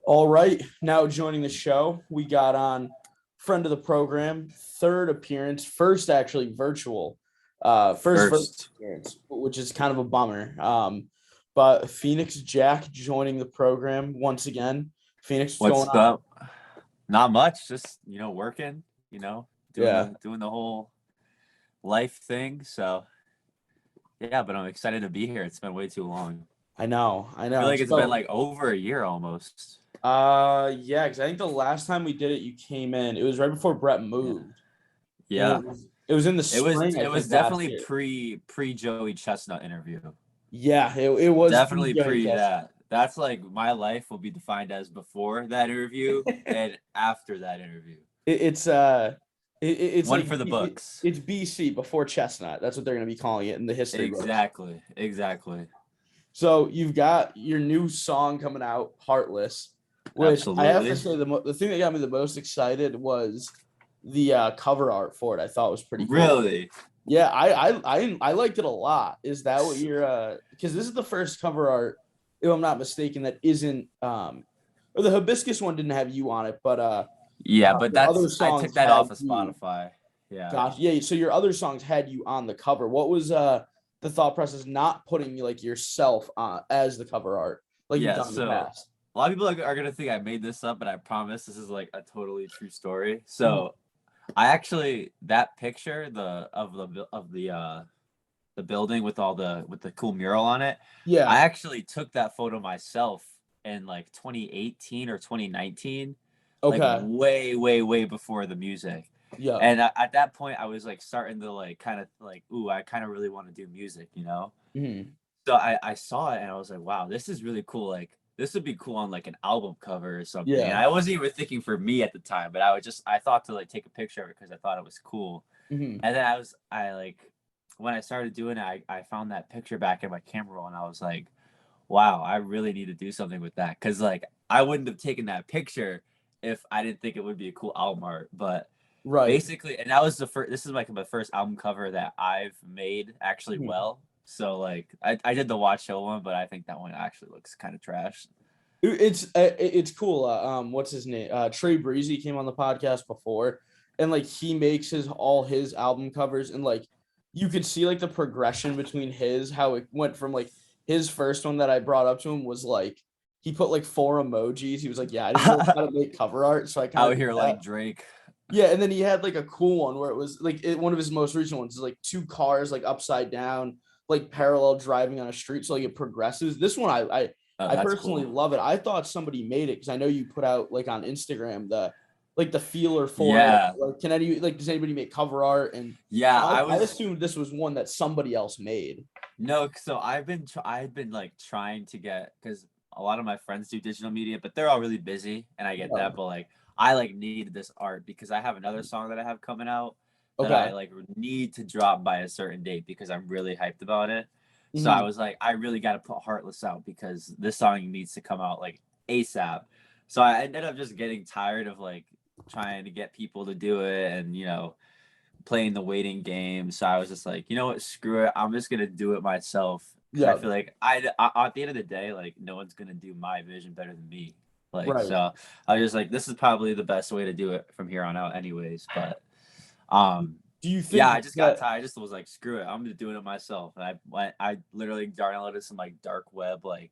All right, now joining the show, we got on friend of the program, third appearance, first actually virtual, first virtual First, appearance, which is kind of a bummer. But Phoenix Jack joining the program once again. Phoenix, what's going what's on? up? Not much, just working, doing Yeah, the whole life thing. So yeah, but I'm excited to be here. It's been way too long. I know, I I feel know. like it's been So, like over a year almost. yeah, because I think the last time we did it, you came in. It was right before Brett Yeah. moved, and Yeah. it was in the It was spring, I it was think, last definitely year. pre Joey Chestnut interview. Yeah, it was Definitely pre-Joey pre Chestnut. that. That's like my life will be defined as before that interview and after that interview. It's it's One like for the books. it's BC before Chestnut. That's what they're going to be calling it in the history books. Exactly. Exactly. So you've got your new song coming out, Heartless, which I have to Absolutely. say the thing that got me the most excited was the cover art for it. I thought was pretty cool. Really? Yeah, I liked it a lot. Is that what you're because this is the first cover art, if I'm not mistaken, that isn't or the hibiscus one didn't have you on it, but Yeah, but your other I took songs that had off of you. Spotify. Yeah. Gosh, yeah. So your other songs had you on the cover. What was the thought process not putting like yourself on as the cover art like you've Yeah. done in the So past? a lot of people are gonna think I made this up, but I promise this is like a totally true story. Mhm. So I actually that picture the building with the cool mural on it. I Yeah. actually took that photo myself in like 2018 or 2019, like Okay. way before the music. Yep. And at that point, I was like starting to like kind of like, ooh, I kind of really want to do music, you know? Mhm. So I saw it and I was like, wow, this is really cool. Like this would be cool on like an album cover or something. And Yeah. I wasn't even thinking for me at the time, but I thought to like take a picture of it because I thought it was cool. Mhm. And then I like when I started doing it, I found that picture back in my camera roll and I was like, wow, I really need to do something with that. Cause like I wouldn't have taken that picture if I didn't think it would be a cool album art. But Right. basically, and that was the first, this is like my first album cover that I've made actually Mhm. well. So like I did the Watch Show one, but I think that one actually looks kind of trash. It's cool. What's his name? Trey Breezy came on the podcast before, and like he makes his all his album covers, and like you could see like the progression between his how it went from like his first one that I brought up to him was like he put like four emojis. He was like, yeah, I didn't know how to make cover art, so I kind Out of did here that. like Drake. Yeah, and then he had like a cool one where it was like one of his most recent ones is like two cars like upside down, like parallel driving on a street, so like it progresses. This one Oh, I that's personally cool. love it. I thought somebody made it because I know you put out like on Instagram the feeler for it. Yeah. Like, does anybody make cover art? And Yeah, I assumed this was one that somebody else made. no, so I've been like trying to get because a lot of my friends do digital media, but they're all really busy, and I get Yeah. that. But like, I like need this art because I have another song that I have coming out that I Okay. like need to drop by a certain date because I'm really hyped about it. So I Mhm. was like, I really got to put Heartless out because this song needs to come out like ASAP. So I ended up just getting tired of like trying to get people to do it and playing the waiting game. So I was just like, you know what, screw it. I'm just gonna do it myself because I Yeah. feel like at the end of the day, like no one's gonna do my vision better than me. Like Right. so, I was just like, this is probably the best way to do it from here on out, anyways. But um, Do you yeah, think I just got that? tired. I just was like, screw it. I'm just doing it myself. And I literally downloaded some like dark web like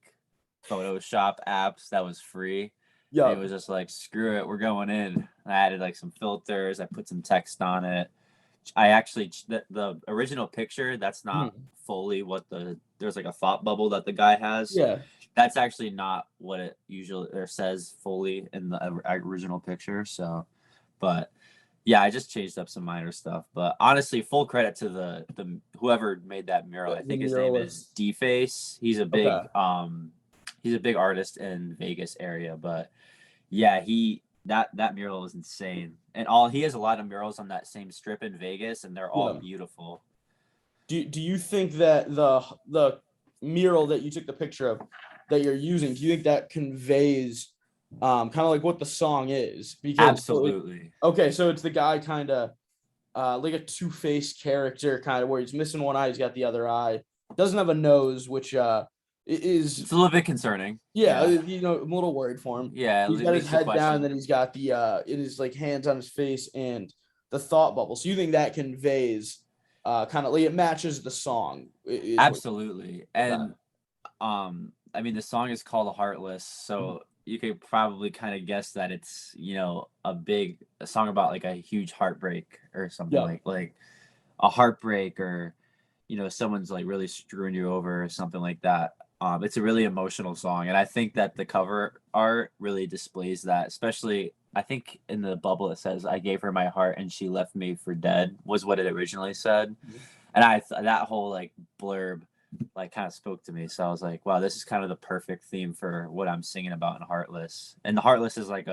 Photoshop apps that was free. And it Yeah. was just like, screw it, we're going in. I added like some filters, I put some text on it. I actually the original picture that's not Mhm. fully what there's like a thought bubble that the guy has. Yeah. That's actually not what it usually or says fully in the original picture. So, but yeah, I just changed up some minor stuff. But honestly, full credit to the whoever made that mural. I The think his name is muralist. Deface. Okay. He's a big artist in Vegas area, but yeah, that mural is insane. And all he has a lot of murals on that same strip in Vegas, and they're all Yeah. beautiful. Do you think that the mural that you took the picture of that you're using, do you think that conveys kind of like what the song is? Because Absolutely. okay, so it's the guy kind of like a two-faced character, kind of where he's missing one eye, he's got the other eye, doesn't have a nose, which is It's a little bit concerning. yeah, you know, I'm a little worried for him. Yeah, He's it got his makes you head down, question. and then he's got the in his like hands on his face and the thought bubble. So you think that conveys kind of like it matches the song is what Absolutely. okay. And I mean the song is called Heartless, Mhm. so you could probably kind of guess that it's, a song about like a huge heartbreak or something Yeah, like a heartbreak or someone's like really screwing you over or something like that. It's a really emotional song, and I think that the cover art really displays that. Especially, I think in the bubble it says, "I gave her my heart and she left me for dead," was what it originally said, and that whole like blurb like kind of spoke to me. So I was like, "Wow, this is kind of the perfect theme for what I'm singing about in Heartless." And the Heartless is like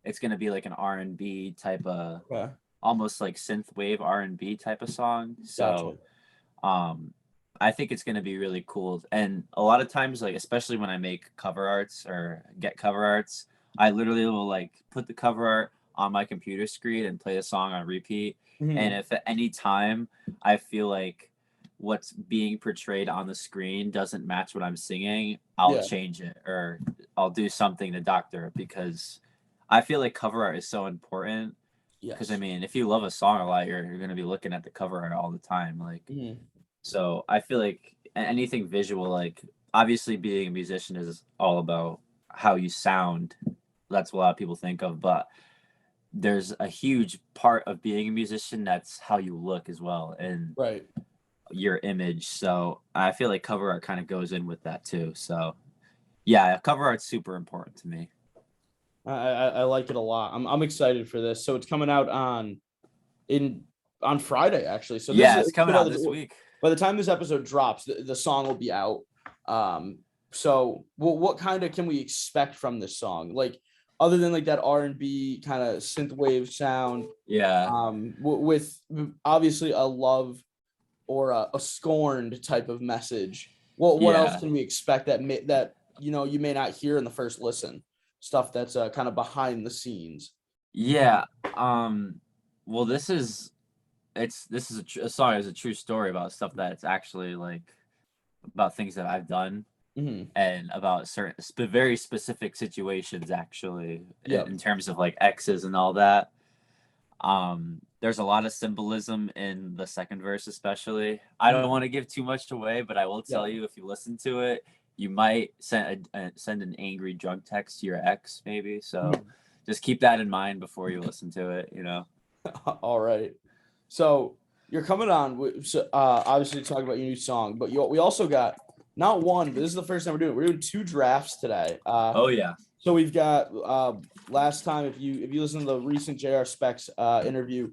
it's gonna be like an R&B type of, okay, almost like synth wave R&B type of song. gotcha. So um I think it's going to be really cool. And a lot of times, like especially when I make cover arts or get cover arts, I literally will like put the cover art on my computer screen and play a song on repeat. And Mhm. if at any time I feel like what's being portrayed on the screen doesn't match what I'm singing, I'll Yeah, change it or I'll do something to doctor it, because I feel like cover art is so important. Because I yes. mean, if you love a song a lot, you're going to be looking at the cover art all the time. Like, Mhm. so I feel like anything visual, like obviously being a musician is all about how you sound. That's what a lot of people think of, but there's a huge part of being a musician that's how you look as well and Right. your image. So I feel like cover art kind of goes in with that too. So yeah, cover art's super important to me. I like it a lot. I'm excited for this. So it's coming out in on Friday actually. So this Yeah, is it's coming so out this week. by the time this episode drops, the song will be out. So what kind of can we expect from this song? Like other than like that R&B kind of synth wave sound, Yeah. with obviously a love or a scorned type of message. What else Yeah. can we expect that you know you may not hear in the first listen? Stuff that's kind of behind the scenes. Yeah. Um, well, this is a song is a true story about stuff that it's actually like about things that I've done Hmm. and about certain very specific situations actually Yep. in terms of like exes and all that. There's a lot of symbolism in the second verse, especially. I don't Mhm. want to give too much away, but I will tell Yeah. you, if you listen to it, you might send an angry drunk text to your ex, maybe. So Mhm. just keep that in mind before you listen to it. All right. So you're coming on obviously to talk about your new song, but we also got not one, but this is the first time we're doing it. We're doing two drafts today. Oh yeah. So we've got last time if you listen to the recent JR Specs interview,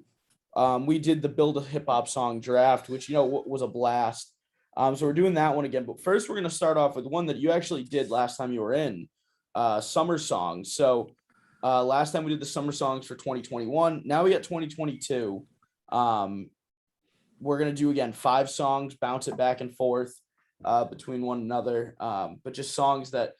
we did the build a hip hop song draft, which was a blast. So we're doing that one again. But first, we're gonna start off with one that you actually did last time you were in, summer songs. So last time we did the summer songs for 2021. Now we got 2022. Um, we're gonna do again 5 songs, bounce it back and forth between one another, but just songs that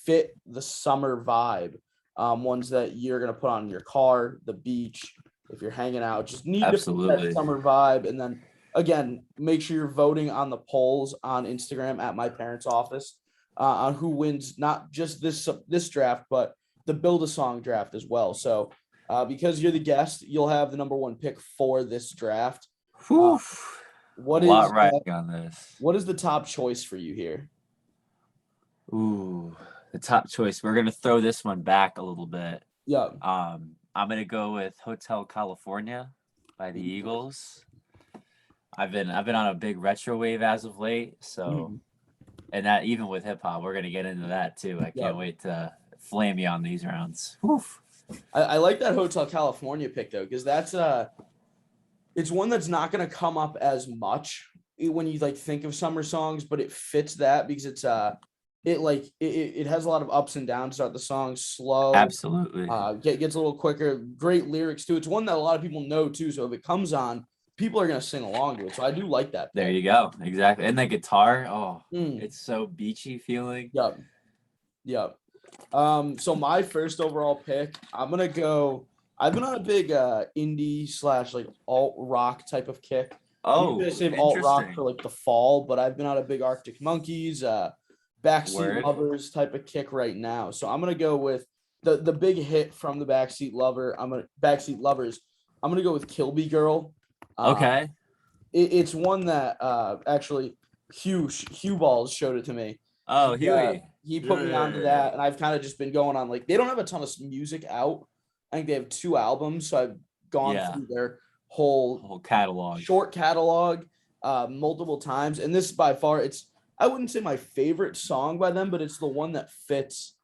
fit the summer vibe. Ones that you're gonna put on in your car, the beach, if you're hanging out, just need to fit that Absolutely. summer vibe. And then again, make sure you're voting on the polls on Instagram at my parents' office on who wins not just this draft, but the build a song draft as well. So because you're the guest, you'll have the number one pick for this draft. Uh, Whew. A what lot is riding on this. what is the top choice for you here? Ooh, the top choice. We're gonna throw this one back a little bit. Yeah. I'm gonna go with Hotel California by the Eagles. I've been on a big retro wave as of late, so Mhm. and that even with hip hop, we're gonna get into that too. I Yeah. can't wait to flame you on these rounds. Whew. I like that Hotel California pick though, because that's it's one that's not going to come up as much when you like think of summer songs, but it fits that because it has a lot of ups and downs throughout the song, slow, Absolutely. gets a little quicker, great lyrics too. It's one that a lot of people know too, so if it comes on, people are going to sing along to it. So I do like that There pick. you go. Exactly. And the guitar, oh, Mm, it's so beachy feeling. yep, yep. So my first overall pick, I'm gonna go. I've been on a big indie slash like alt rock type of kick. Oh, Usually I save alt rock interesting. for like the fall, but I've been on a big Arctic Monkeys, Backseat Word. Lovers type of kick right now. So I'm gonna go with the big hit from the Backseat Lovers. I'm gonna go with Kilby Girl. Um, Okay. it's one that actually Hugh Balls showed it to me. Oh, Huey. He put me onto Yeah. that, and I've kind of just been going on like they don't have a ton of music out. I think they have 2 albums, so I've gone Yeah. through their whole Whole catalog. short catalog multiple times, and this by far I wouldn't say my favorite song by them, but it's the one that fits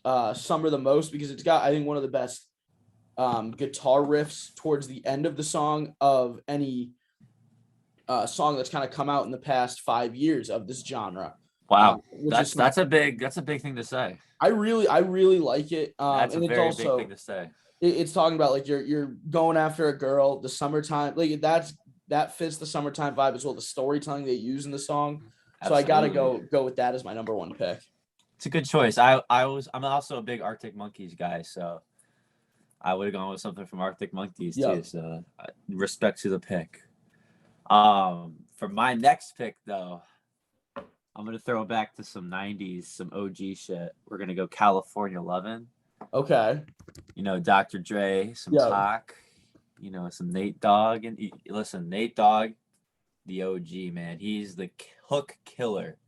Summer the most because it's got I think one of the best guitar riffs towards the end of the song of any song that's kind of come out in the past 5 years of this genre. Wow. Which is That's a big thing to say. I really like it. That's a And it's very big thing also to say. it's talking about like you're going after a girl, the summertime, like that fits the summertime vibe as well. The storytelling they use in the song. So I gotta Absolutely. go with that as my number one pick. It's a good choice. I'm also a big Arctic Monkeys guy, so I would have gone with something from Arctic Monkeys too. Yep. So respect to the pick. For my next pick though, I'm gonna throw it back to some '90s, some OG shit. We're gonna go California Lovin'. Okay. You know, Dr. Dre, some Yeah. Pac, you know, some Nate Dogg, and listen, Nate Dogg, the OG man. He's the hook killer.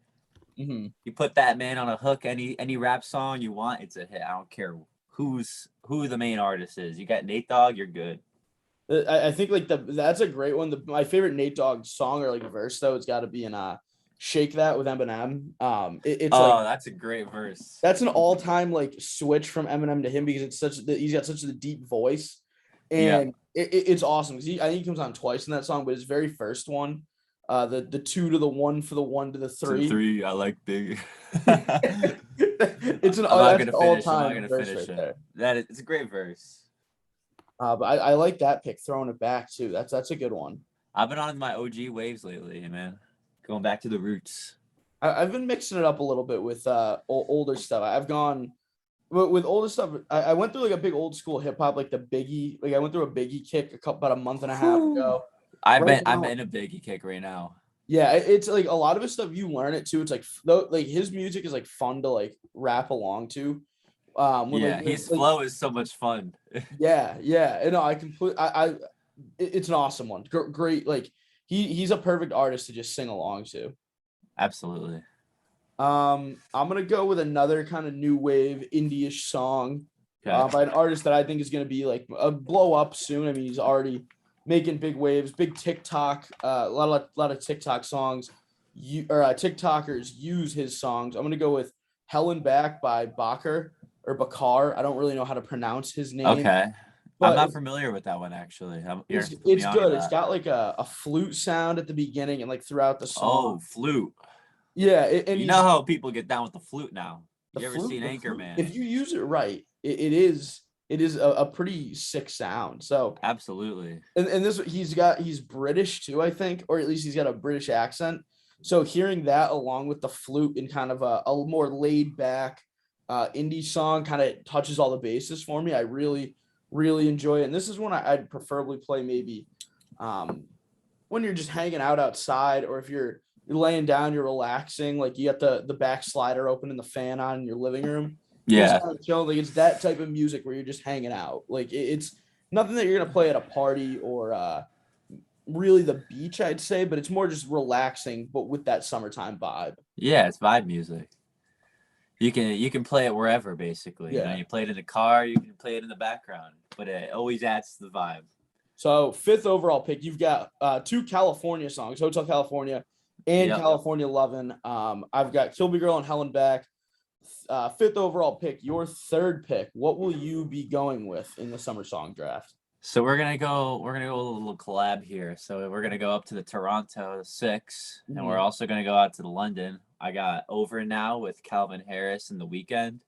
Mm-hmm. You put that man on a hook, any rap song you want, it's a hit. I don't care who the main artist is. You got Nate Dogg, you're good. I think like that's a great one. My favorite Nate Dogg song or like verse though, it's got to be in "Shake That" with Eminem. It's like That's a great verse. that's an all time like switch from Eminem to him because he's got such a deep voice, Yeah. and it's awesome because I think he comes on twice in that song, but his very first one, the 2 to the 1 for the 1 to the 3. 3, I like big. It's an I'm not that's gonna an all finish. I'm not time gonna verse finish right it. there. It's a great verse. But I like that pick, throwing it back too. That's a good one. I've been on my OG waves lately, man. Going back to the roots. I've been mixing it up a little bit with older stuff. I've gone with older stuff. I went through like a big old school hip hop, like the Biggie. Like I went through a Biggie kick about a month and a half ago. Right I'm now, in a Biggie kick right now. yeah, it's like a lot of his stuff. You learn it too. It's like his music is like fun to like rap along to. Yeah, his flow is so much fun. Yeah. And no, it's an awesome one. Great, like he's a perfect artist to just sing along to. Absolutely. I'm gonna go with another kind of new wave indie-ish song Okay. by an artist that I think is gonna be like a blow up soon. I mean, he's already making big waves, big TikTok, a lot of TikTok songs. TikTokers use his songs. I'm gonna go with "Helen Back" by Bakar. I don't really know how to pronounce his name. Okay. But I'm not familiar with that one actually. it's good. It's got like a flute sound at the beginning and like throughout the song. Oh, flute. Yeah, and You know how people get down with the flute now. You ever seen the flute, Anchorman? if you use it right, it is a pretty sick sound. So Absolutely. and this he's British too, I think, or at least he's got a British accent. So hearing that along with the flute and kind of a more laid back indie song kind of touches all the bases for me. I really enjoy it. And this is one I'd preferably play maybe when you're just hanging out outside, or if you're laying down, you're relaxing, like you got the back slider open and the fan on in your living room. Yeah. Kind of chill. Like it's that type of music where you're just hanging out. Like it's nothing that you're gonna play at a party or really the beach, I'd say, but it's more just relaxing, but with that summertime vibe. Yeah, it's vibe music. You can play it wherever basically. Yeah. You know, you play it in the car, you can play it in the background, but it always adds to the vibe. So 5th overall pick, you've got 2 California songs, Hotel California and Yep. California Lovin'. I've got Kilby Girl and Helen Back. 5th overall pick, your 3rd pick. What will you be going with in the summer song draft? So we're gonna go a little collab here. So we're gonna go up to the Toronto 6, and we're also gonna go out to the London. I got Over Now with Calvin Harris and The Weeknd.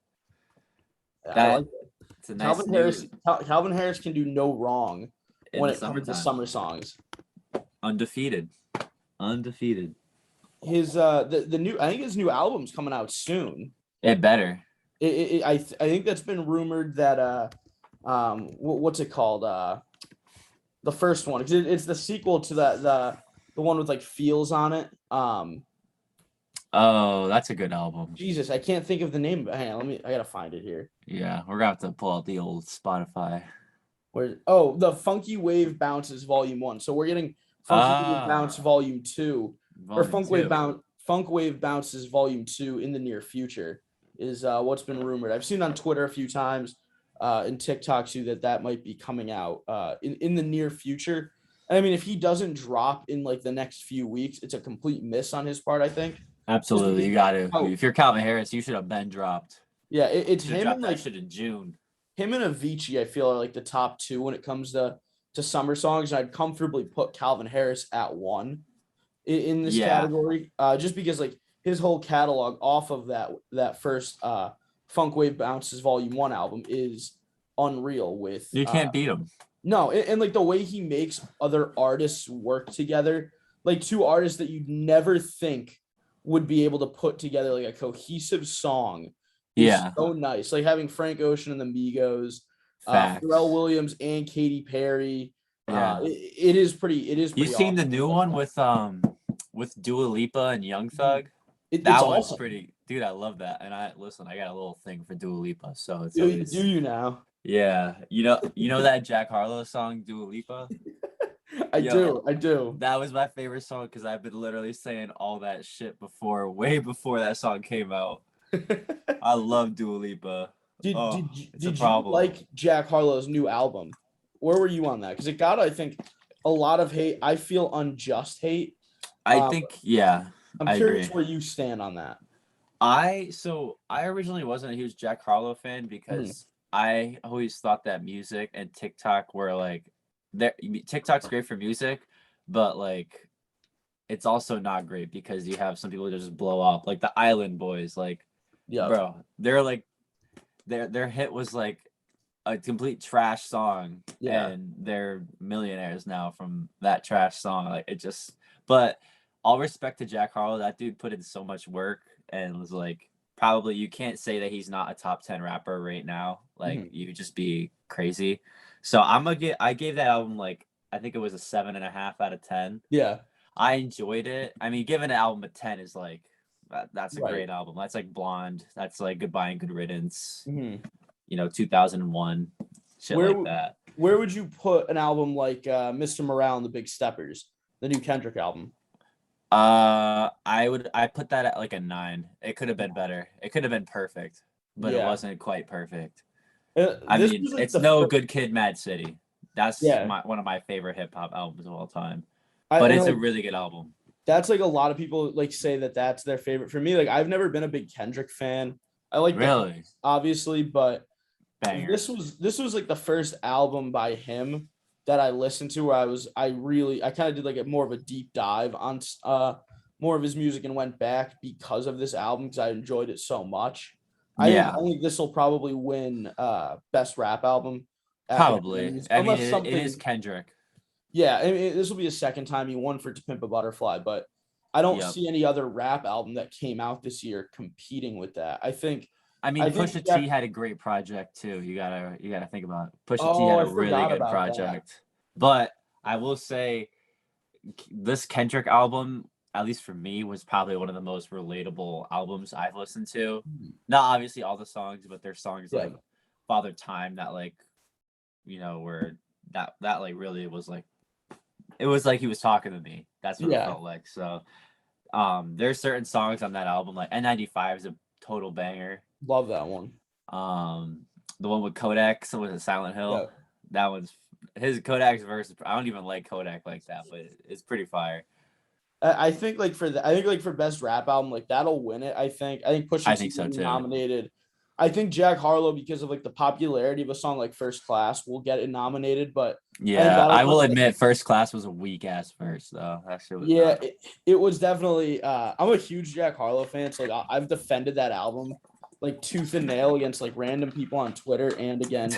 I like it. It's a nice Calvin Harris can do no wrong when it comes to summertime. summer songs. Undefeated. His the new I think his new album's coming out soon. It better. I think that's been rumored that what's it called? The first one, because it's the sequel to the the one with like Feels on it. Oh, that's a good album. Jesus, I can't think of the name. Hang on, I gotta find it here. Yeah, we're gonna have to pull out the old Spotify. The Funky Wave Bounces Volume 1. So we're getting Funky Wave Bounce Volume 2, or Funk Wave Bounces Volume 2 in the near future is what's been rumored. I've seen on Twitter a few times, and TikTok too, that might be coming out in the near future. I mean, if he doesn't drop in like the next few weeks, it's a complete miss on his part, I think. Absolutely, you got to. If you're Calvin Harris, you should have been dropped. Yeah, it's him and that shit in June. Him and Avicii, I feel, are like the top two when it comes to summer songs. I'd comfortably put Calvin Harris at 1 in this category, just because like his whole catalog off of that first Funk Wave Bounces Volume 1 album is unreal. With you can't beat him. No, and like the way he makes other artists work together, like two artists that you'd never think would be able to put together like a cohesive song. So nice. Like having Frank Ocean and the Migos, Pharrell Williams and Katy Perry. It is pretty. You seen the new one with Dua Lipa and Young Thug? That was awesome. Pretty, dude. I love that. And I got a little thing for Dua Lipa. So it's do you now? Yeah, you know that Jack Harlow song, Dua Lipa? I do. That was my favorite song because I've been literally saying all that shit way before that song came out. I love Dua Lipa. Did you like Jack Harlow's new album? Where were you on that? Because it got, I think, a lot of hate. I feel unjust hate. I think, yeah. I'm curious where you stand on that. I originally wasn't a huge Jack Harlow fan because I always thought that music and TikTok were like, TikTok's great for music, but like it's also not great because you have some people that just blow up, like the Island Boys. Like, bro, they're like their hit was like a complete trash song, and they're millionaires now from that trash song. Like it just, but all respect to Jack Harlow, that dude put in so much work and was like, probably you can't say that he's not a top 10 rapper right now. Like you would just be crazy. So I gave that album like, I think it was a 7.5 out of 10. Yeah. I enjoyed it. I mean, giving an album a 10 is like, that's a great album. That's like Blonde. That's like Goodbye and Good Riddance. 2001. Shit like that. Where would you put an album like Mr. Morale and the Big Steppers, the new Kendrick album? I put that at like a 9. It could have been better. It could have been perfect, but it wasn't quite perfect. I mean, it's no Good Kid, Mad City. That's one of my favorite hip hop albums of all time. But it's a really good album. That's like a lot of people like say that that's their favorite. For me, like I've never been a big Kendrick fan. I like really, obviously, but banger. This was like the first album by him that I listened to where I kind of did like more of a deep dive on more of his music and went back because of this album because I enjoyed it so much. I think this will probably win best rap album. Probably. I mean, it is Kendrick. Yeah, I mean, this will be his second time he won for To Pimp a Butterfly, but I don't see any other rap album that came out this year competing with that. I mean, Pusha T had a great project too. You gotta think about it. Pusha T had a really good project. But I will say this Kendrick album, at least for me, was probably one of the most relatable albums I've listened to. Not obviously all the songs, but there's songs like Father Time that like, were that like really was like, it was like he was talking to me. That's what it felt like. So there's certain songs on that album, like N95 is a total banger. Love that one. The one with Kodak, so was it Silent Hill? That one's his Kodak's verse. I don't even like Kodak like that, but it's pretty fire. I think for best rap album, like that'll win it. I think Pusha T so too. Nominated. I think Jack Harlow, because of like the popularity of a song like First Class, will get it nominated. But I will admit, First Class was a weak ass verse though. That shit was it was definitely. I'm a huge Jack Harlow fan, so like I've defended that album like tooth and nail against like random people on Twitter and again.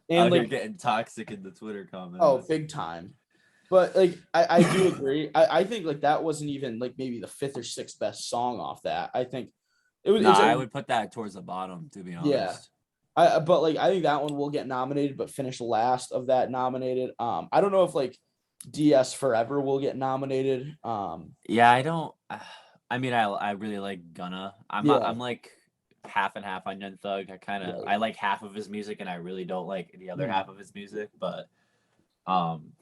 And like getting toxic in the Twitter comments. Oh, big time. But like I do agree. I think like that wasn't even like maybe the 5th or 6th best song off that. I think it was. I would put that towards the bottom, to be honest. Yeah. But like I think that one will get nominated, but finish last of that nominated. I don't know if like DS Forever will get nominated. Yeah, I don't. I mean, I really like Gunna. Yeah, I'm like half and half on Young Thug. right. I like half of his music, and I really don't like the other Mhm. half of his music. But um,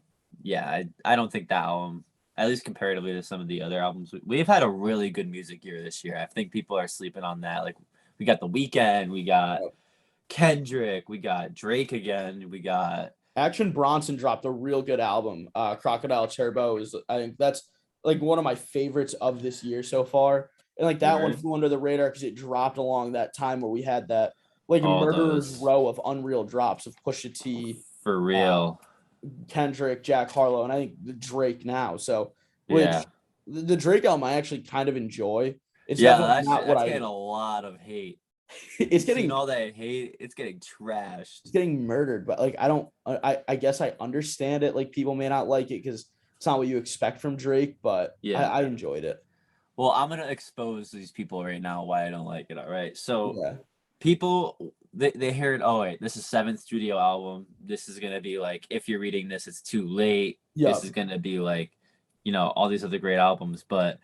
yeah, I don't think that album, at least comparatively to some of the other albums, we've had a really good music year this year. I think people are sleeping on that. Like we got The Weeknd, we got Kendrick, we got Drake again, we got Action Bronson dropped a real good album. Crocodile Turbo is, I think that's like one of my favorites of this year so far. And like that one Word. flew under the radar because it dropped along that time where we had that like All murderer's those row of unreal drops of Pusha T, for uh, real. Kendrick, Jack Harlow, and I think the Drake now. So, Yeah. which the Drake album I actually kind of enjoy. It's Yeah, definitely not what that's I. getting a lot of hate. It's Seen getting all that hate, it's getting trashed. it's getting murdered, but like I don't. I guess I understand it. Like people may not like it because it's not what you expect from Drake, but Yeah. I enjoyed it. Well, I'm gonna expose these people right now why I don't like it. All right. So Yeah. people they heard, oh wait, this is seventh studio album. This is gonna be like, if you're reading this, it's too late. Yeah. This is gonna be like, all these other great albums. But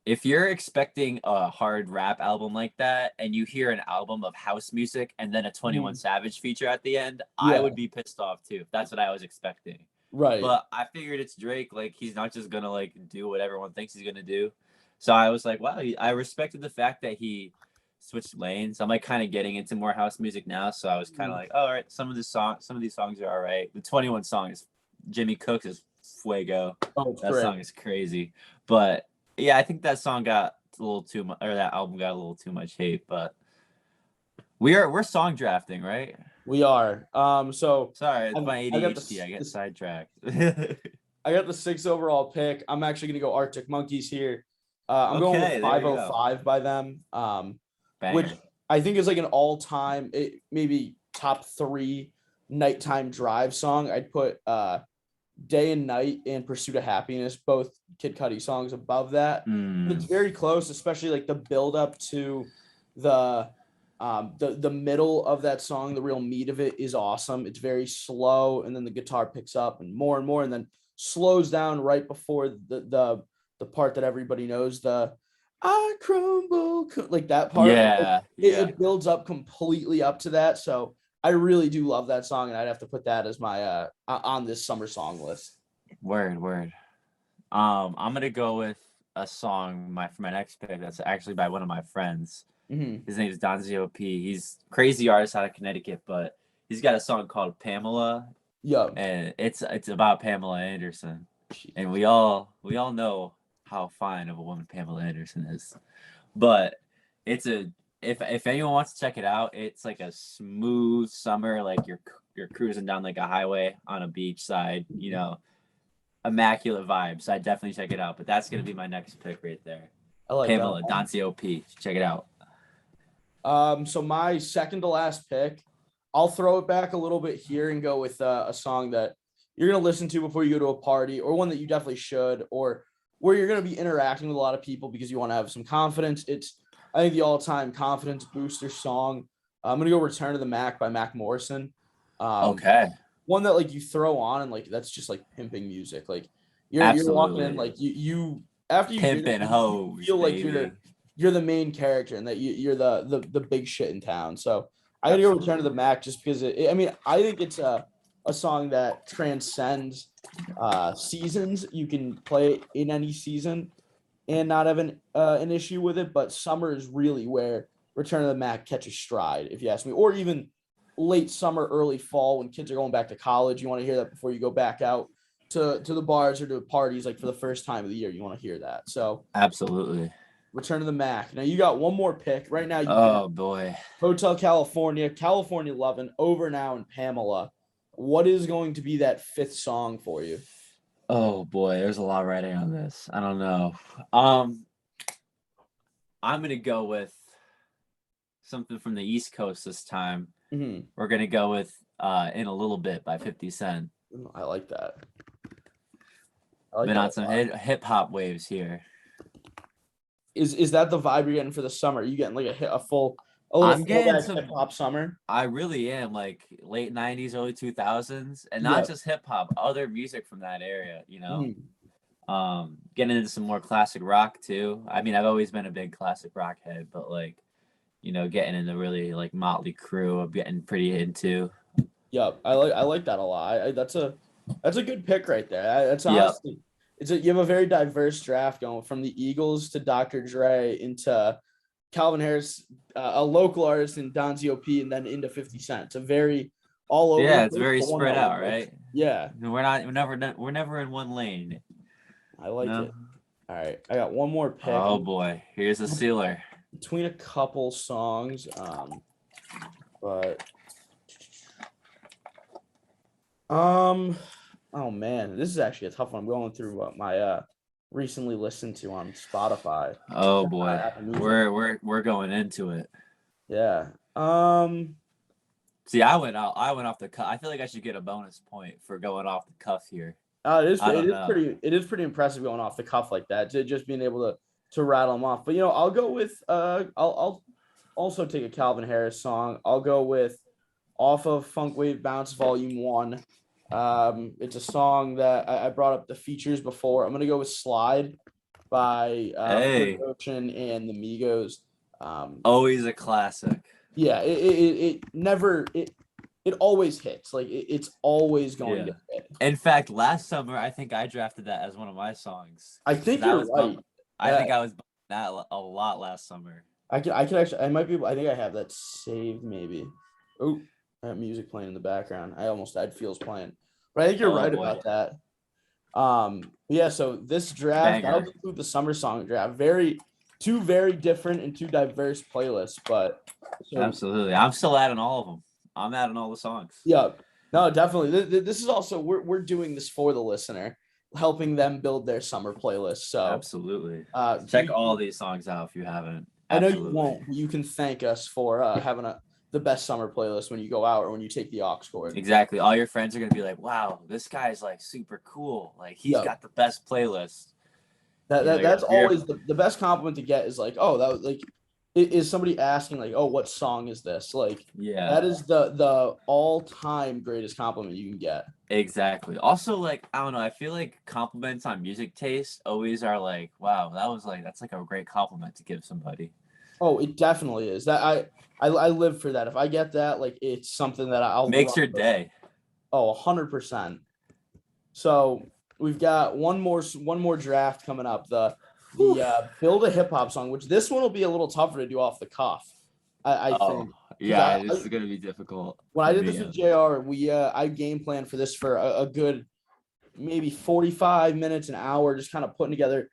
if you're expecting a hard rap album like that and you hear an album of house music and then a 21 Mhm. Savage feature at the end, I Yeah. would be pissed off too. That's what I was expecting. Right. But I figured it's Drake. Like, he's not just gonna like do what everyone thinks he's gonna do. So I was like, wow, I respected the fact that he switched lanes. I'm like kind of getting into more house music now. So I was kind of Mhm. like, oh, all right, some of these songs are all right. The 21 song is Jimmy Cooks is fuego. Oh, it's That great. song is crazy. But yeah, I think that song got a little too much, or that album got a little too much hate. But we're song drafting, right? We are. So Sorry, it's my I got ADHD. I get sidetracked. I got the 6th overall pick. I'm actually gonna go Arctic Monkeys here. I'm going with Okay, there you go. 505 by them. Which Banger. I think is like an all-time, maybe top 3 nighttime drive song. I'd put Day and Night and Pursuit of Happiness, both Kid Cudi songs above that. But it's Mm. very close, especially like the build up to the the middle of that song, the real meat of it is awesome. It's very slow, and then the guitar picks up and more, and then slows down right before the part that everybody knows, the I crumble, like that part. Like, Yeah, yeah. it builds up completely up to that. So I really do love that song, and I'd have to put that as my on this summer song list. Word, word. I'm gonna go with a song for my next pick that's actually by one of my friends. Mm-hmm. His name is Donzio P. He's a crazy artist out of Connecticut, but he's got a song called Pamela, Yo, and it's about Pamela Anderson. And we all know how fine of a woman Pamela Anderson is. But it's a if anyone wants to check it out, it's like a smooth summer, like you're cruising down like a highway on a beach side, immaculate vibes. So I definitely check it out. But that's gonna be my next pick right there. I like that Pamela one. Doncio P. Check it out. So my second to last pick, I'll throw it back a little bit here and go with a song that you're gonna listen to before you go to a party, or one that you definitely should, or where you're gonna be interacting with a lot of people because you want to have some confidence. It's, I think, the all-time confidence booster song. I'm gonna go "Return to the Mac" by Mac Morrison. Um, Okay. One that like you throw on and like that's just like pimping music. Like you're walking in, Absolutely. like you after you hear this, Pimpin' you hoes, feel like baby. you're the main character and that you're the big shit in town. So I gotta go "Return to the Absolutely. Mac" just because I mean, I think it's a song that transcends seasons. You can play it in any season and not have an issue with it. But summer is really where "Return to the Mac" catches stride, if you ask me, or even late summer, early fall when kids are going back to college. You want to hear that before you go back out to the bars or to parties, like for the first time of the year. You want to hear that. So Absolutely. "Return to the Mac." Now you got one more pick. Right now you got Oh boy. Hotel California, California Lovin', Over Now, and Pamela. What is going to be that fifth song for you? Oh boy, there's a lot writing on this. I don't know. Um, I'm gonna go with something from the East Coast this time. Mm-hmm. We're gonna go with "In a Little Bit" by 50 Cent. I like that. I like Been that on a some lot. hip hop waves here. Is that the vibe you're getting for the summer? Are you getting like a A little I'm getting throwback hip some. hop summer. I really am like late '90s, early 2000s, and not Yeah. just hip hop, other music from that area. Mhm. Getting into some more classic rock too. I mean, I've always been a big classic rock head, but like, getting into really like Motley Crue, I'm getting pretty into. Yep. I like that a lot. That's a good pick right there. That's Yep. honestly you have a very diverse draft going from the Eagles to Dr. Dre into Calvin Harris, a local artist in Don ZOP, and then into 50 Cent. It's a very all over the Yeah, it's place, very but one spread that out, works. right? Yeah, We're never in one lane. I like No. it. All right, I got one more pick. Oh boy, here's a sealer. Between a couple songs, but oh man, this is actually a tough one. I'm going through what my recently listened to on Spotify. Oh boy, Apple Music. we're going into it. Yeah. See, I went off the cuff. I feel like I should get a bonus point for going off the cuff here. It is I don't know. it is pretty impressive going off the cuff like that, to just being able to rattle them off. But I'll go with I'll also take a Calvin Harris song. I'll go with off of Funk Wave Bounce Volume 1. It's a song that I brought up the features before. I'm gonna go with Slide by Hey, Ocean and the Migos. always a classic. Yeah, it never it always hits. Like it's always going to hit. In fact, last summer I think I drafted that as one of my songs. I think That you're was right. I think I was bumping that a lot last summer. I can actually I might be able, I think I have that saved maybe. Oh, I have music playing in the background. I almost had Feels playing. But I think you're Oh, right boy. about that. Yeah, so this draft, Banger. that'll include the summer song draft. Two very different and two diverse playlists, but Absolutely. I'm still adding all of them. I'm adding all the songs. yeah. No, definitely. This is also we're doing this for the listener, helping them build their summer playlist. So Absolutely. uh Check all these songs out if you haven't. I know Absolutely. you won't, but you can thank us for having the best summer playlist when you go out or when you take the aux cord. Exactly. All your friends are gonna be like, "Wow, this guy's like super cool. Like he's got the best playlist." That's always the best compliment to get is like, oh, that was like, is somebody asking like, oh, what song is this? Like, that is the all-time greatest compliment you can get. Exactly. Also, like, I don't know, I feel like compliments on music taste always are like, wow, that's like a great compliment to give somebody. Oh, it definitely is. That I live for that. If I get that, like, it's something that I'll Makes your day. Oh, 100%. So we've got one more draft coming up. The build a hip hop song, which this one will be a little tougher to do off the cuff. I think. Yeah, this is gonna be difficult. When I did this with JR, I game planned for this for a good maybe 45 minutes, an hour, just kind of putting together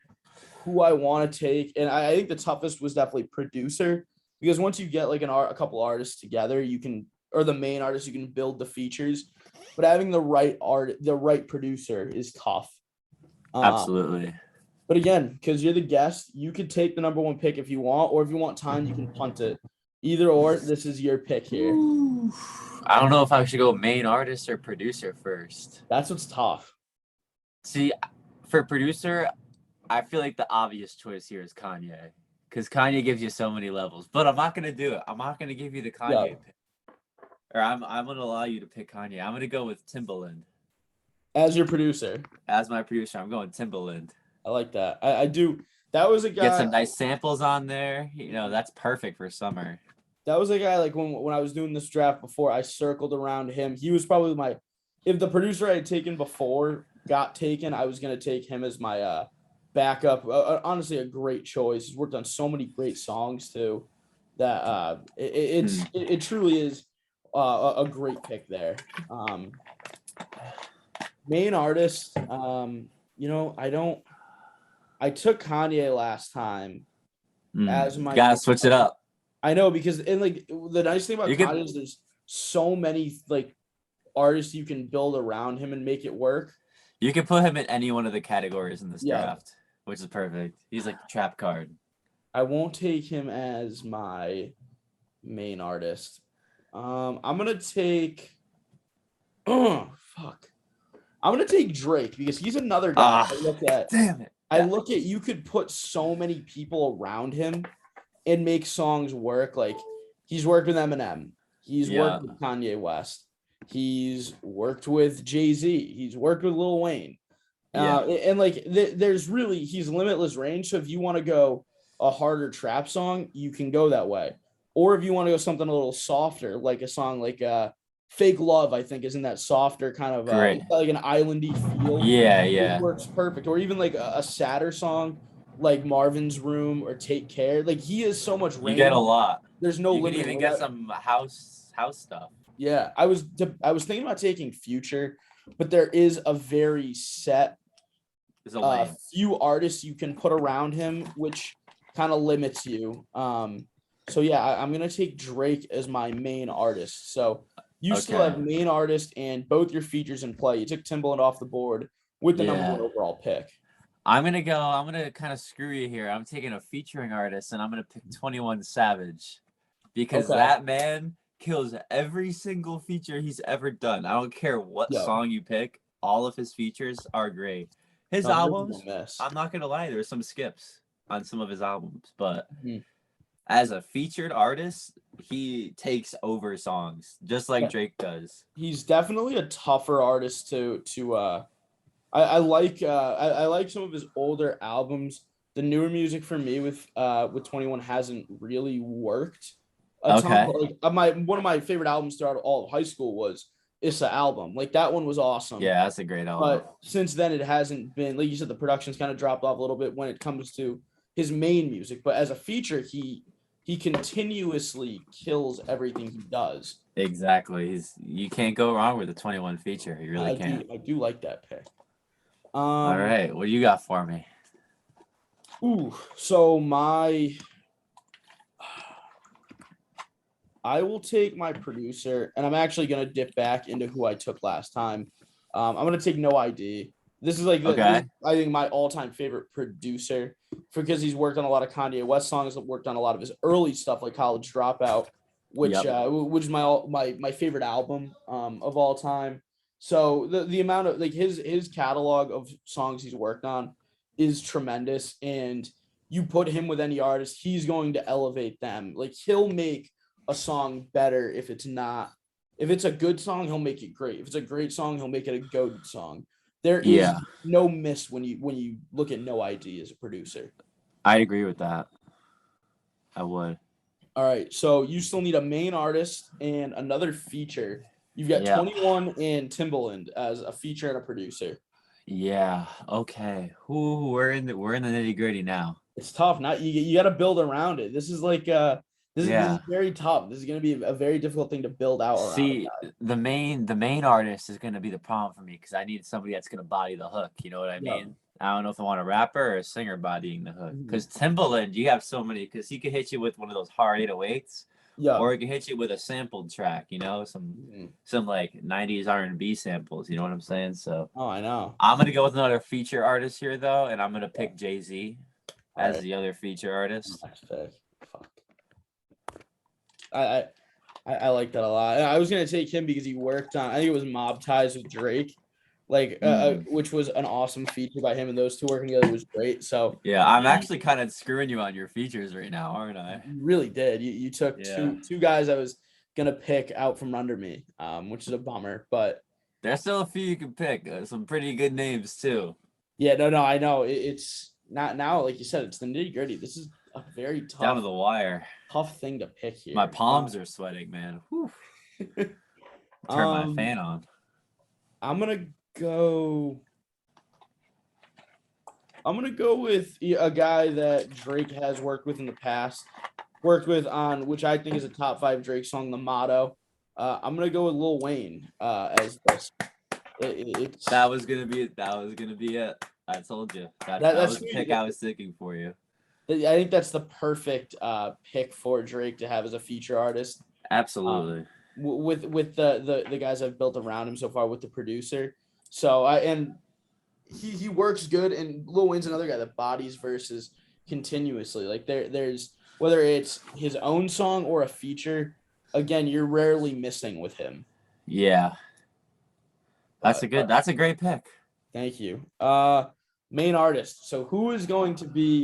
who I want to take. And I think the toughest was definitely producer, because once you get like a couple artists together, or the main artist, you can build the features. But having the right producer is tough. Absolutely. But again, because you're the guest, you could take the number one pick if you want, or if you want time, you can punt it. Either or, this is your pick here. I don't know if I should go main artist or producer first. That's what's tough. See, for producer, I feel like the obvious choice here is Kanye, because Kanye gives you so many levels. But I'm not gonna do it. I'm not gonna give you the Kanye pick, or I'm gonna allow you to pick Kanye. I'm gonna go with Timbaland as your producer. As my producer, I'm going Timbaland. I like that. I do. That was a guy. Get some nice samples on there. That's perfect for summer. That was a guy, like, when I was doing this draft before, I circled around him. He was probably if the producer I had taken before got taken, I was going to take him as my backup. Honestly, a great choice. He's worked on so many great songs too, that it truly is a great pick there. Main artist, I took Kanye last time as my. Gotta switch it up. I know, because like the nice thing about Kanye is there's so many like artists you can build around him and make it work. You can put him in any one of the categories in this draft, which is perfect. He's like the trap card. I won't take him as my main artist. I'm gonna take. I'm gonna take Drake, because he's another guy I look at. Damn it! I look at, you could put so many people around him and make songs work. Like, He's worked with Eminem. He's Yeah. worked with Kanye West. He's worked with Jay-Z. He's worked with Lil Wayne. Yeah. And like there's really he's limitless range. So if you want to go a harder trap song, you can go that way. Or if you want to go something a little softer, like a song like Fake Love, I think is in that softer kind of Great. like an islandy feel. Yeah, It yeah. works perfect. Or even like a sadder song like Marvin's Room or Take Care. Like he has so much You get range. a lot. There's no You could limit. even get some house stuff. Yeah, I was thinking about taking Future, but there is a very set It's a lane. few artists you can put around him, which kind of limits you. So yeah, I'm gonna take Drake as my main artist. So you still have Okay. main artist and both your features in play. You took Timbaland off the board with the number Yeah. one overall pick. I'm gonna kind of screw you here. I'm taking a featuring artist and I'm gonna pick 21 Savage because Okay. that man kills every single feature he's ever done. I don't care what Yeah. song you pick, all of his features are great. His No, albums, miss. I'm not gonna lie, there's some skips on some of his albums, but Mhm. as a featured artist, he takes over songs just like Yeah. Drake does. He's definitely a tougher artist to I like some of his older albums. The newer music for me with 21 hasn't really worked a ton. Okay. But like one of my favorite albums throughout all of high school was Issa album. Like that one was awesome. Yeah, that's a great album. But since then it hasn't been, like you said, the production's kind of dropped off a little bit when it comes to his main music. But as a feature, he continuously kills everything he does. Exactly. You can't go wrong with a 21 feature. You really can't. I do like that pick. All right, what do you got for me? So I will take my producer, and I'm actually gonna dip back into who I took last time. I'm gonna take No ID. This is like Okay. I think my all-time favorite producer because he's worked on a lot of Kanye West songs, worked on a lot of his early stuff like College Dropout, which which is my favorite album of all time. So the amount of like his catalog of songs he's worked on is tremendous, and you put him with any artist, he's going to elevate them. Like he'll make a song better if it's a good song, he'll make it great. If it's a great song, he'll make it a goated song. There is no miss when you look at No ID as a producer. I'd agree with that. I would. All right, so you still need a main artist and another feature. You've got 21 and Timbaland as a feature and a producer. Yeah. Okay. Ooh, we're in the nitty gritty now. It's tough. Not you got to build around it. This is like this is very tough. This is going to be a very difficult thing to build out around. See, the main artist is going to be the problem for me because I need somebody that's going to body the hook. You know what I mean? I don't know if I want a rapper or a singer bodying the hook. Because Timbaland, you have so many. Because he can hit you with one of those hard 808s. Yeah. Or he can hit you with a sampled track. You know, some like 90s R&B samples. You know what I'm saying? So. Oh, I know. I'm gonna go with another feature artist here though, and I'm gonna pick Jay-Z as the other feature artist. Fuck. I like that a lot. I was gonna take him because he worked on, I think it was Mob Ties with Drake, like which was an awesome feature by him, and those two working together was great. So yeah, I'm actually kind of screwing you on your features right now, aren't I? You really did. You took two guys I was gonna pick out from under me, which is a bummer, but there's still a few you can pick. Some pretty good names too. Yeah, no, I know. It's not now, like you said, it's the nitty gritty. This is a very tough, down to the wire, tough thing to pick here. My palms are sweating, man. Turn my fan on. I'm gonna go with a guy that Drake has worked with in the past, on which I think is a top 5 Drake song, The Motto. I'm gonna go with Lil Wayne as this. That was gonna be it. I told you that was the pick I was thinking for you. I think that's the perfect pick for Drake to have as a feature artist. Absolutely. With the guys I've built around him so far with the producer. So he works good, and Lil Wayne's another guy that bodies verses continuously. Like there's whether it's his own song or a feature, again, you're rarely missing with him. Yeah. That's a great pick. Thank you. Main artist. So who is going to be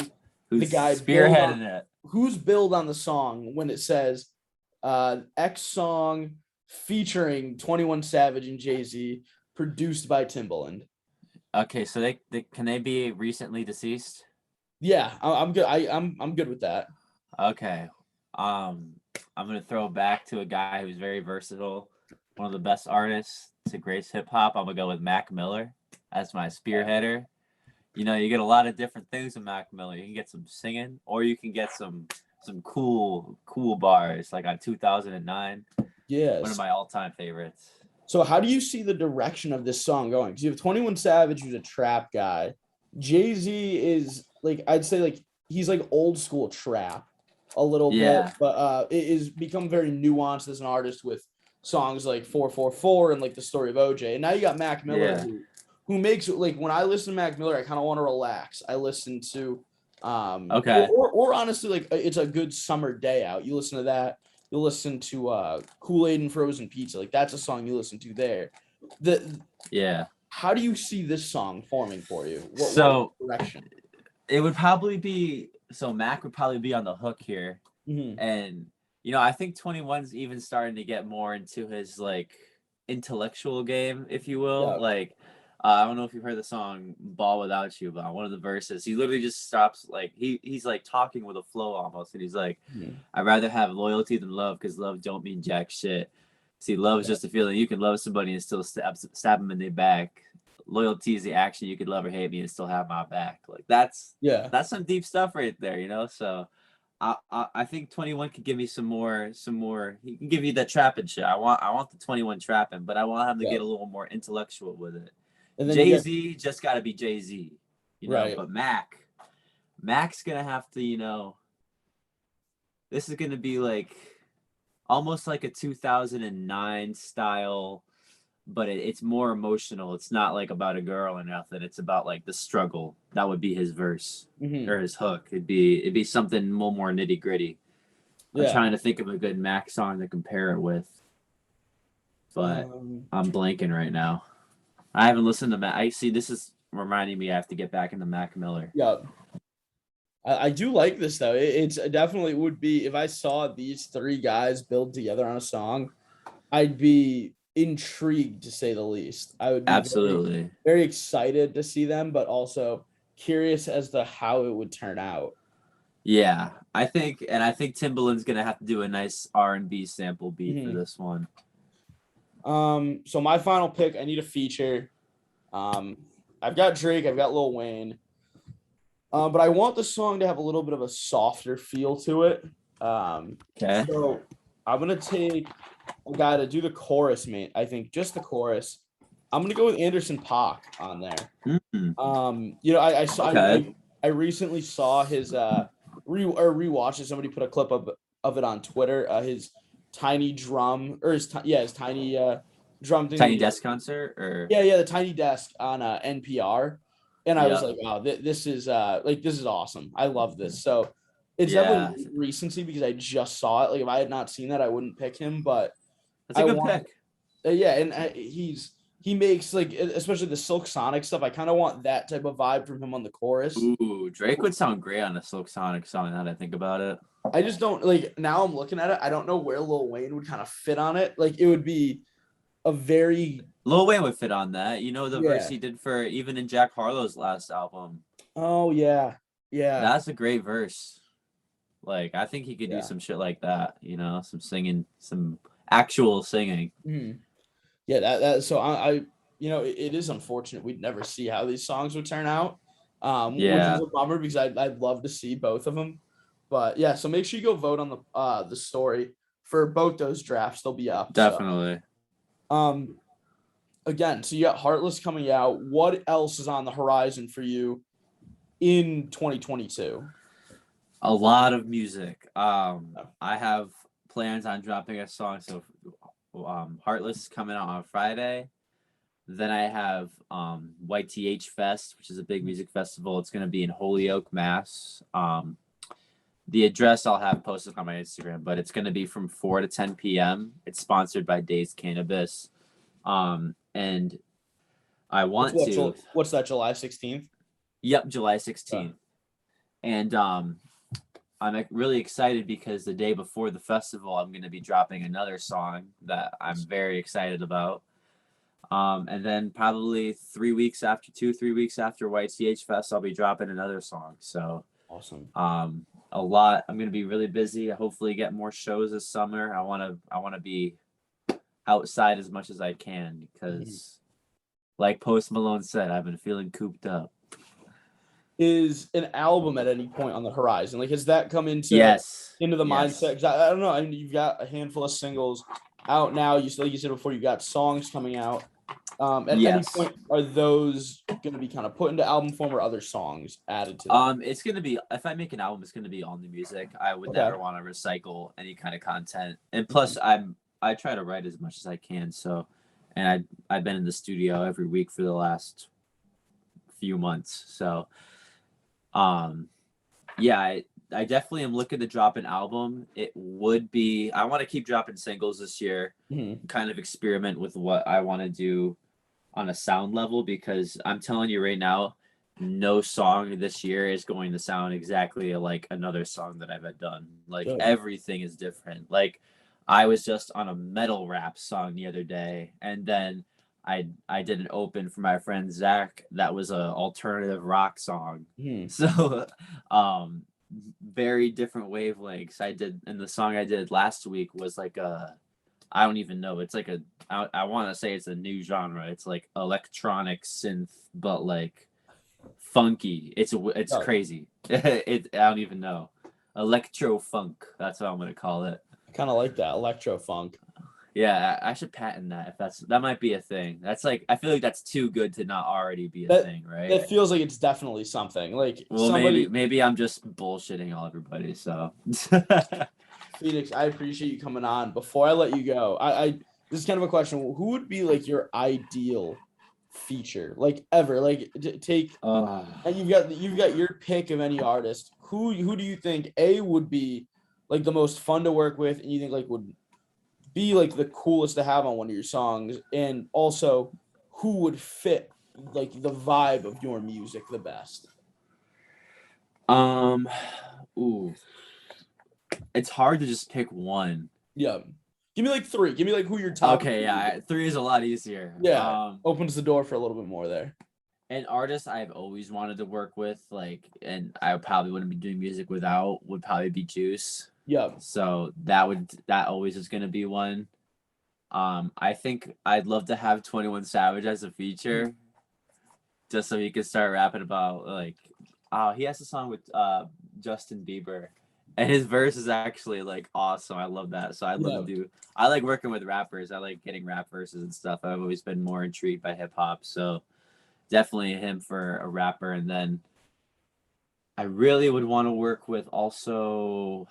the guy spearheading it? Who's billed on the song when it says X song featuring 21 Savage and Jay-Z, produced by Timbaland. Okay, so they can they be recently deceased? Yeah, I'm good. I'm good with that. Okay. I'm gonna throw back to a guy who's very versatile, one of the best artists to grace hip hop. I'm gonna go with Mac Miller as my spearheader. You know, you get a lot of different things with Mac Miller. You can get some singing, or you can get some cool bars, like on 2009, one of Yes. my all-time favorites. So how do you see the direction of this song going? Because you have 21 Savage, who's a trap guy. Jay-Z is like, I'd say like he's like old school trap a little bit, Yeah, but it is become very nuanced as an artist with songs like 444 and like the story of OJ. And now you got Mac Miller yeah, who makes like when I listen to Mac Miller, I kind of want to relax. I listen to okay, or honestly like it's a good summer day out. You listen to that. You'll listen to Kool-Aid and Frozen Pizza. Like that's a song you listen to there. The yeah. How do you see this song forming for you? What So direction? it would probably be Mac would probably be on the hook here, Mm-hmm. and you know I think 21's even starting to get more into his like intellectual game, if you will. Yeah. Like I don't know if you've heard the song "Ball Without You," but on one of the verses, he literally just stops like he's like talking with a flow almost, and he's like, Mm-hmm. "I'd rather have loyalty than love because love don't mean jack shit. See, love is Yeah. just a feeling. You can love somebody and still stab them in their back. Loyalty is the action. You could love or hate me and still have my back." Like Yeah. that's some deep stuff right there, you know. So I think 21 could give me some more. He can give you that trapping shit. I want the 21 trapping, but I want him to Yeah. get a little more intellectual with it. And then you Jay get Z just got to be Jay Z, you know. right. But Mac's gonna have to, you know. This is gonna be like almost like a 2009 style, but it's more emotional. It's not like about a girl or nothing. It's about like the struggle. That would be his verse Mm-hmm. or his hook. It'd be something a little more nitty gritty. I'm Yeah. trying to think of a good Mac song to compare it with, but I'm blanking right now. I haven't listened to Mac. I see this is reminding me I have to get back into Mac Miller. Yeah. I do like this though. It's definitely would be if I saw these three guys build together on a song, I'd be intrigued to say the least. I would be Absolutely. very excited to see them, but also curious as to how it would turn out. Yeah, I think Timbaland's gonna have to do a nice R&B sample beat for Mhm. this one. So my final pick, I need a feature. Um, I've got Drake, I've got Lil Wayne, but I want the song to have a little bit of a softer feel to it. Okay. So I'm gonna take a guy to do the chorus, mate. I think just the chorus. I'm gonna go with Anderson .Paak on there. Mm, I saw okay. I recently saw his rewatched it. Somebody put a clip of it on Twitter. His tiny drum or his tiny drum thing. Tiny Desk concert or Yeah, the tiny desk on NPR, and I was yeah, like, wow, this is this is awesome. I love this. So it's definitely yeah. recency because I just saw it. Like if I had not seen that, I wouldn't pick him. But That's a I good want, pick. yeah, and he makes like especially the Silk Sonic stuff. I kind of want that type of vibe from him on the chorus. Ooh, Drake would sound great on a Silk Sonic song. Now that I think about it. I just don't like now. I'm looking at it. I don't know where Lil Wayne would kind of fit on it. Like it would be a very Lil Wayne would fit on that. You know the verse yeah. he did for even in Jack Harlow's last album. Oh yeah, That's a great verse. Like I think he could do yeah. some shit like that. You know, some singing, some actual singing. Mhm. Yeah, that so I it is unfortunate we'd never see how these songs would turn out, which is Yeah, a bummer because I'd love to see both of them. But yeah, so make sure you go vote on the story for both those drafts. They'll be up. So definitely. um again, so you got Heartless coming out. What else is on the horizon for you in 2022? A lot of music. I have plans on dropping a song. So, Heartless is coming out on Friday. Then I have YTH Fest, which is a big music festival. It's going to be in Holyoke, Mass. The address I'll have posted on my Instagram, but it's going to be from 4 to 10 p.m. It's sponsored by Days Cannabis. And I want to. What's that? July 16th. Yep, July 16th. And I'm really excited because the day before the festival, I'm going to be dropping another song that I'm very excited about. And then probably 3 weeks after YTH Fest, I'll be dropping another song. So Awesome. a lot. I'm going to be really busy. I hopefully get more shows this summer. I want to be outside as much as I can because, like Post Malone said, I've been feeling cooped up. Is an album at any point on the horizon? Like, has that come into Yes. the Yes. mindset? 'Cause I don't know. I mean, you've got a handful of singles out now. Like you said before, you got songs coming out. At any Yes. point, are those going to be kind of put into album form or other songs added to that? It's gonna be, if I make an album, it's gonna be all new music. I would Okay. never want to recycle any kind of content. And plus, I try to write as much as I can. So, and I've been in the studio every week for the last few months. So, yeah, I definitely am looking to drop an album. It would be, I want to keep dropping singles this year, kind of experiment with what I want to do on a sound level, because I'm telling you right now, no song this year is going to sound exactly like another song that I've had done. Like everything is different. Like I was just on a metal rap song the other day, and then I did an open for my friend Zach that was a alternative rock song. So very different wavelengths. And the song I did last week was like I don't even know. It's like I want to say it's a new genre. It's like electronic synth, but like funky. It's crazy. I don't even know. Electro funk. That's what I'm gonna call it. I kind of like that electro funk. Yeah, I should patent that. That might be a thing. That's like, I feel like that's too good to not already be a thing, right? That feels like it's definitely something. Like, well, maybe I'm just bullshitting all everybody. So, Phoenix, I appreciate you coming on. Before I let you go, I this is kind of a question. Who would be like your ideal feature, like ever? Like take and you've got your pick of any artist. Who do you think would be like the most fun to work with, and you think like would be like the coolest to have on one of your songs, and also who would fit like the vibe of your music the best? Ooh, it's hard to just pick one. Yeah, give me like three. Give me like who your top. Okay, yeah, three is a lot easier. Yeah, opens the door for a little bit more there. An artist I've always wanted to work with, like, and I probably wouldn't be doing music without, would probably be Juice. Yeah. So that always is gonna be one. I think I'd love to have 21 Savage as a feature, just so he could start rapping about like, he has a song with Justin Bieber, and his verse is actually like awesome. I love that. So I'd love to do. I like working with rappers. I like getting rap verses and stuff. I've always been more intrigued by hip hop. So definitely him for a rapper. And then I really would want to work with also,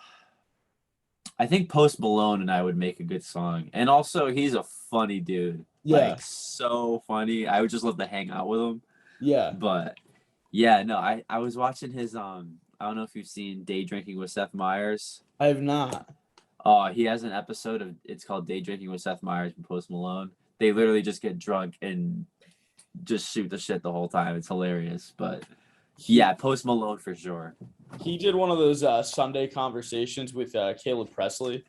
I think Post Malone and I would make a good song. And also he's a funny dude. Yeah. Like so funny. I would just love to hang out with him. Yeah. But yeah, no, I was watching his I don't know if you've seen Day Drinking with Seth Meyers. I have not. Oh, he has an episode of, it's called Day Drinking with Seth Meyers and Post Malone. They literally just get drunk and just shoot the shit the whole time. It's hilarious. But yeah, Post Malone for sure. He did one of those Sunday conversations with Caleb Presley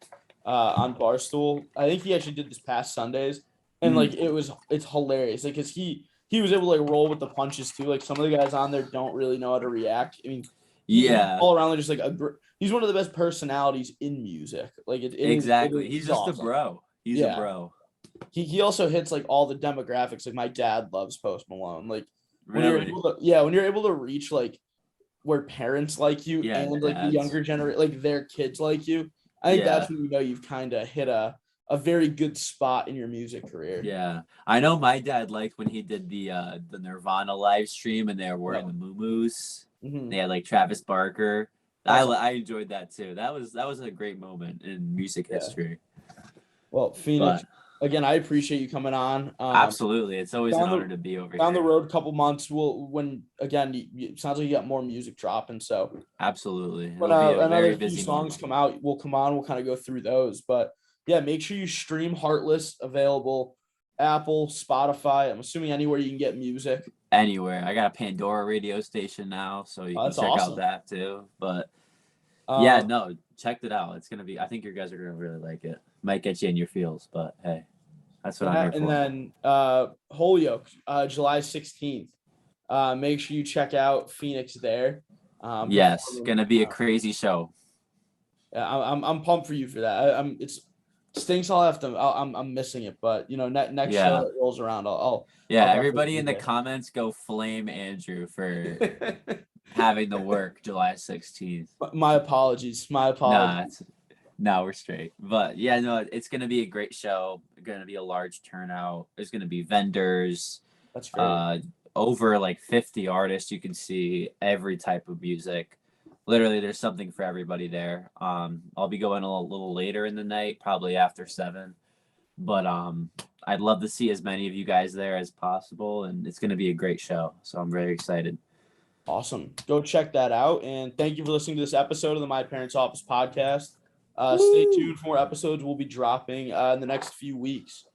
on Barstool. I think he actually did this past Sundays, and like it's hilarious. Like, cause he was able to like roll with the punches too. Like some of the guys on there don't really know how to react. I mean, he's all around just like he's one of the best personalities in music. Like exactly. He's just awesome. A bro. He's a bro. He also hits like all the demographics. Like my dad loves Post Malone. Like when really? when you're able to reach like where parents like you and like the younger generation, like their kids like you, I think that's when you know you've kind of hit a very good spot in your music career. Yeah, I know my dad liked when he did the Nirvana live stream and they were wearing the muumuus. They had like Travis Barker. I enjoyed that too. That was a great moment in music history. Well, Phoenix, again, I appreciate you coming on. Absolutely, it's always an honor to be over here. Down the road, couple months, it sounds like you got more music dropping. So absolutely, when another few songs come out, we'll come on. We'll kind of go through those, but yeah, make sure you stream Heartless, available Apple, Spotify. I'm assuming anywhere you can get music. Anywhere. I got a Pandora radio station now, so you can check out that too. But Yeah, no, checked it out. It's gonna be. I think you guys are gonna really like it. Might get you in your feels, but hey, that's what I'm here And for. then Holyoke, July 16th. Make sure you check out Phoenix there. Yes, Performing. gonna be a crazy show. Yeah, I'm pumped for you for that. I'm it's stinks. I'll have to. I'm missing it, but next show Yeah, that rolls around, I'll yeah. definitely Everybody be in the there. comments go flame Andrew for having the work July 16th. My apologies. My Nah, apologies. it's no, we're straight. But yeah, no, it's gonna be a great show. Gonna be a large turnout. There's gonna be vendors, That's great. uh, over like 50 artists. You can see every type of music. Literally, there's something for everybody there. I'll be going a little later in the night, probably after 7. But I'd love to see as many of you guys there as possible, and it's gonna be a great show. So I'm very excited. Awesome. Go check that out. And thank you for listening to this episode of the My Parents Office podcast. Stay Woo! tuned for more episodes we'll be dropping in the next few weeks.